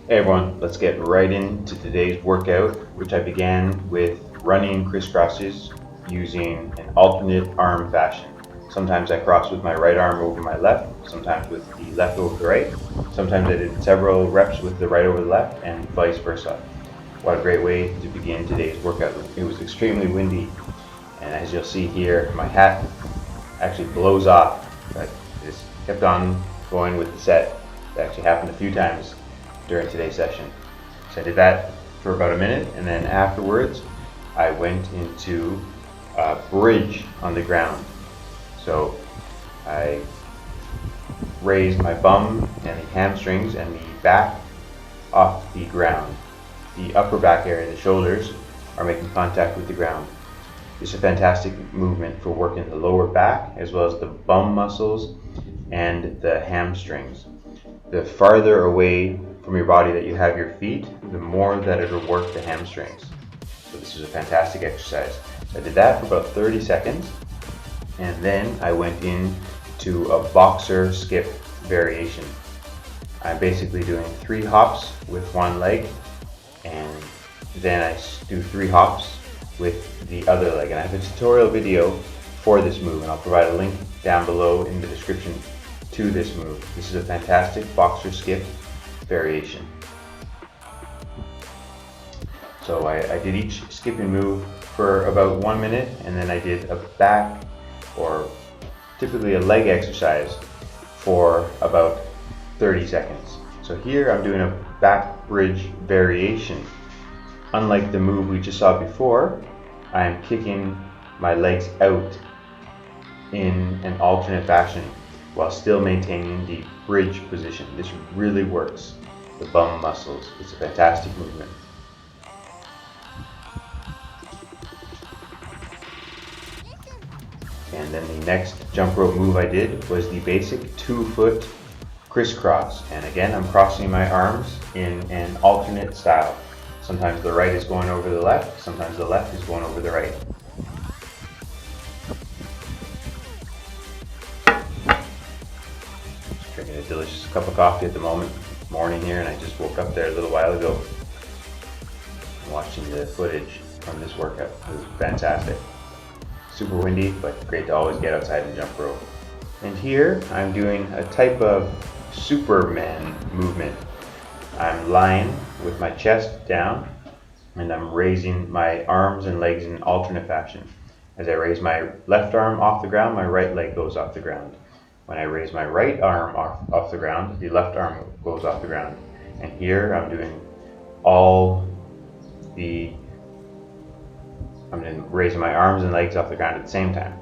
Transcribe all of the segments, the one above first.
Hey everyone, let's get right into today's workout, which I began with running crisscrosses using an alternate arm fashion. Sometimes I cross with my right arm over my left, sometimes with the left over the right. Sometimes I did several reps with the right over the left and vice versa. What a great way to begin today's workout. It was extremely windy, and as you'll see here, my hat actually blows off. But I just kept on going with the set. It actually happened a few times during today's session. So I did that for about a minute, and then afterwards I went into a bridge on the ground. So I raised my bum and the hamstrings and the back off the ground. The upper back area, the shoulders, are making contact with the ground. It's a fantastic movement for working the lower back as well as the bum muscles and the hamstrings. The farther away from your body that you have your feet, the more that it'll work the hamstrings. So this is a fantastic exercise. So I did that for about 30 seconds, and then I went into a boxer skip variation. I'm basically doing 3 hops with one leg, and then I do 3 hops with the other leg. And I have a tutorial video for this move, and I'll provide a link down below in the description to this move. This is a fantastic boxer skip variation. So I did each skipping move for about 1 minute, and then I did a back, or typically a leg exercise, for about 30 seconds. So here I'm doing a back bridge variation. Unlike the move we just saw before, I am kicking my legs out in an alternate fashion while still maintaining the bridge position. This really works the bum muscles. It's a fantastic movement. And then the next jump rope move I did was the basic 2-foot crisscross. And again, I'm crossing my arms in an alternate style. Sometimes the right is going over the left, sometimes the left is going over the right. Drinking a delicious cup of coffee at the morning here, and I just woke up there a little while ago. I'm watching the footage from this workout. It was fantastic. Super windy, but great to always get outside and jump rope. And here I'm doing a type of Superman movement. I'm lying with my chest down, and I'm raising my arms and legs in an alternate fashion. As I raise my left arm off the ground, my right leg goes off the ground. When I raise my right arm off the ground, the left arm goes off the ground. And here I'm doing I'm raising my arms and legs off the ground at the same time.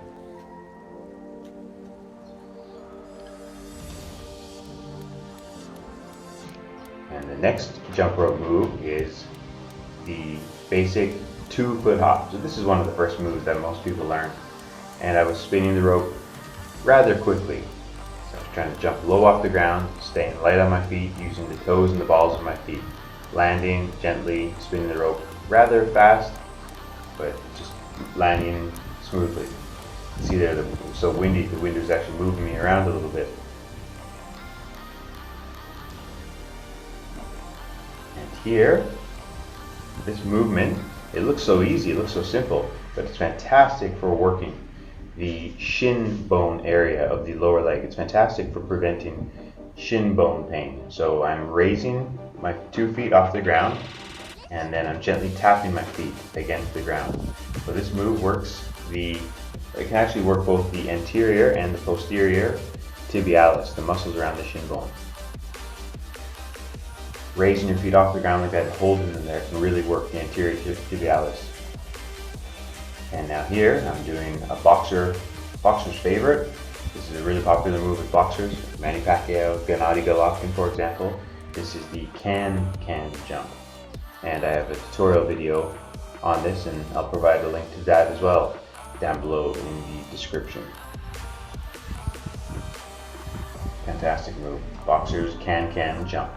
And the next jump rope move is the basic 2-foot hop. So this is one of the first moves that most people learn. And I was spinning the rope rather quickly. So I was trying to jump low off the ground, staying light on my feet, using the toes and the balls of my feet, landing gently, spinning the rope rather fast, but just landing smoothly. See there, it was so windy, the wind was actually moving me around a little bit. And here, this movement, it looks so easy, it looks so simple, but it's fantastic for working the shin bone area of the lower leg. It's fantastic for preventing shin bone pain. So I'm raising my 2 feet off the ground, and then I'm gently tapping my feet against the ground. So this move it can actually work both the anterior and the posterior tibialis, the muscles around the shin bone. Raising your feet off the ground like that and holding them there can really work the anterior tibialis. And now here I'm doing a boxer's favorite. This is a really popular move with boxers, Manny Pacquiao, Gennady Golovkin, for example. This is the can jump. And I have a tutorial video on this, and I'll provide a link to that as well down below in the description. Fantastic move. Boxers can jump.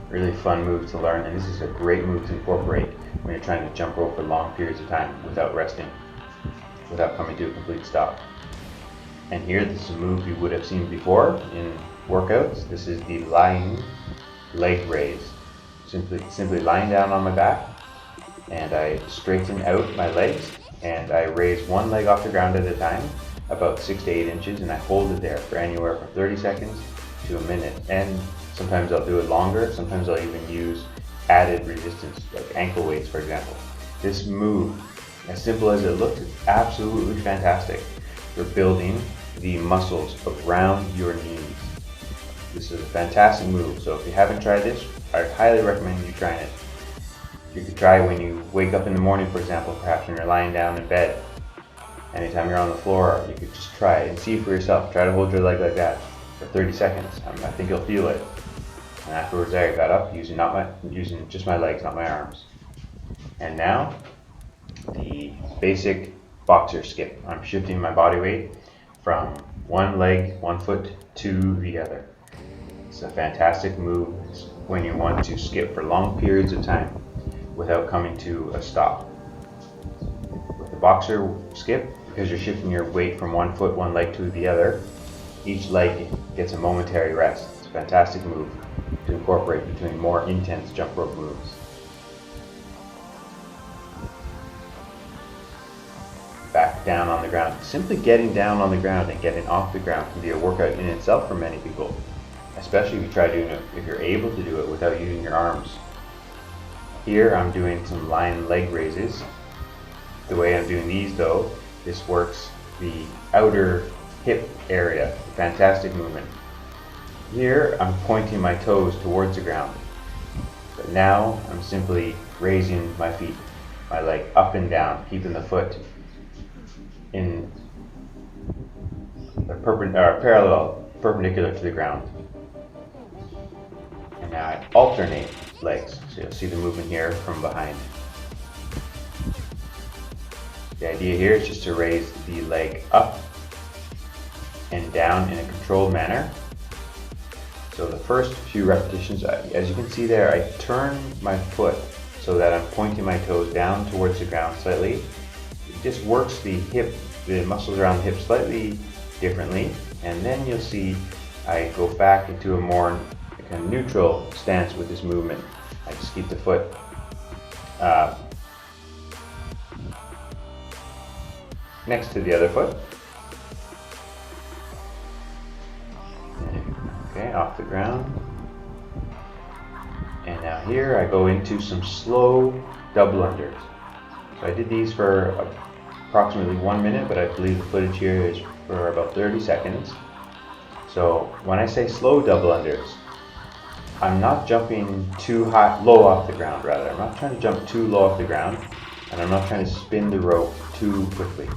Really fun move to learn, and this is a great move to incorporate when you're trying to jump rope for long periods of time without resting, without coming to a complete stop. And here, this is a move you would have seen before in workouts. This is the lying leg raise. Simply lying down on my back, and I straighten out my legs, and I raise one leg off the ground at a time, about 6 to 8 inches, and I hold it there for anywhere from 30 seconds to a minute. And sometimes I'll do it longer, sometimes I'll even use added resistance, like ankle weights, for example. This move, as simple as it looks, is absolutely fantastic for building the muscles around your knees. This is a fantastic move, so if you haven't tried this, I highly recommend you trying it. You could try when you wake up in the morning, for example, perhaps when you're lying down in bed. Anytime you're on the floor, you could just try it and see for yourself. Try to hold your leg like that for 30 seconds. I think you'll feel it. And afterwards I got up using just my legs, not my arms. And now, the basic boxer skip. I'm shifting my body weight from one leg, one foot to the other. It's a fantastic move when you want to skip for long periods of time without coming to a stop. With the boxer skip, because you're shifting your weight from one foot, one leg to the other, each leg gets a momentary rest. It's a fantastic move to incorporate between more intense jump rope moves. Back down on the ground. Simply getting down on the ground and getting off the ground can be a workout in itself for many people, especially if you try doing it, if you're able to do it without using your arms. Here I'm doing some lying leg raises. The way I'm doing these though, this works the outer hip area. Fantastic movement. Here I'm pointing my toes towards the ground, but now I'm simply raising my feet, my leg up and down, keeping the foot in a perpendicular to the ground. And now I alternate legs, so you'll see the movement here from behind. The idea here is just to raise the leg up and down in a controlled manner. So the first few repetitions, as you can see there, I turn my foot so that I'm pointing my toes down towards the ground slightly. It just works the hip, the muscles around the hip slightly differently, and then you'll see I go back into a more kind of neutral stance with this movement. I just keep the foot next to the other foot. Okay, off the ground. And now here I go into some slow double unders. So I did these for approximately 1 minute, but I believe the footage here is for about 30 seconds. So when I say slow double unders, I'm not jumping too low off the ground, rather. I'm not trying to jump too low off the ground, and I'm not trying to spin the rope too quickly.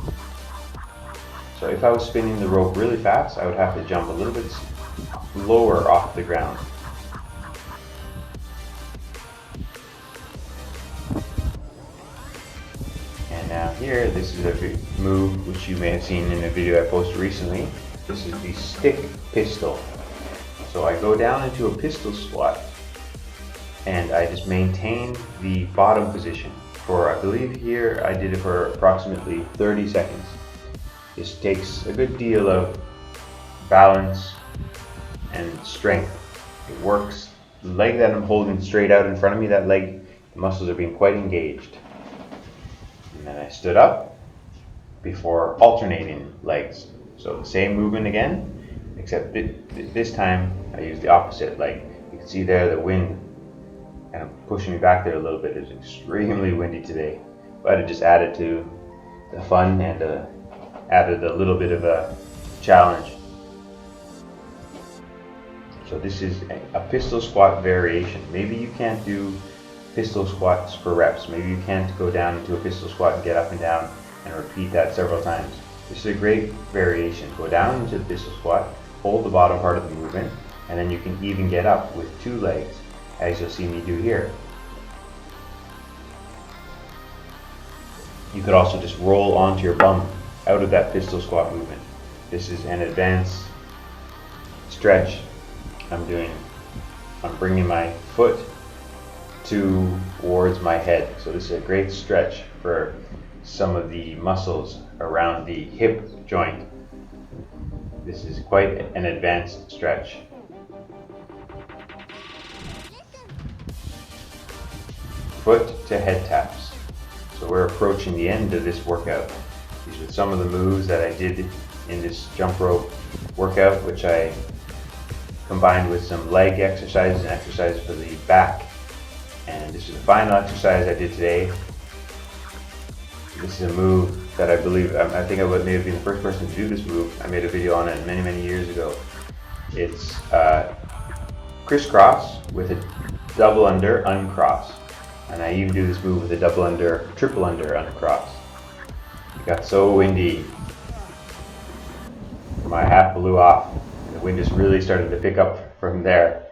So if I was spinning the rope really fast, I would have to jump a little bit lower off the ground. And now here, this is a move which you may have seen in a video I posted recently. This is the stick pistol. So I go down into a pistol squat, and I just maintain the bottom position for, I believe here, I did it for approximately 30 seconds. This takes a good deal of balance and strength. It works. The leg that I'm holding straight out in front of me, that leg, the muscles are being quite engaged. And then I stood up before alternating legs. So the same movement again, except this time I use the opposite leg. You can see there the wind kind of pushing me back there a little bit. It's extremely windy today, but it just added to the fun and added a little bit of a challenge. So this is a pistol squat variation. Maybe you can't do pistol squats for reps. Maybe you can't go down into a pistol squat and get up and down and repeat that several times. This is a great variation. Go down into the pistol squat, hold the bottom part of the movement, and then you can even get up with two legs, as you'll see me do here. You could also just roll onto your bum out of that pistol squat movement. This is an advanced stretch I'm bringing my foot towards my head. So this is a great stretch for some of the muscles around the hip joint. This is quite an advanced stretch. foot to head taps. So we're approaching the end of this workout. These are some of the moves that I did in this jump rope workout, which I combined with some leg exercises and exercises for the back. And this is the final exercise I did today. This is a move that I believe, I think I may have been the first person to do this move. I made a video on it many, many years ago. It's crisscross with a double under uncross. And I even do this move with a double under, triple under uncross. It got so windy, my hat blew off. And the wind just really started to pick up from there.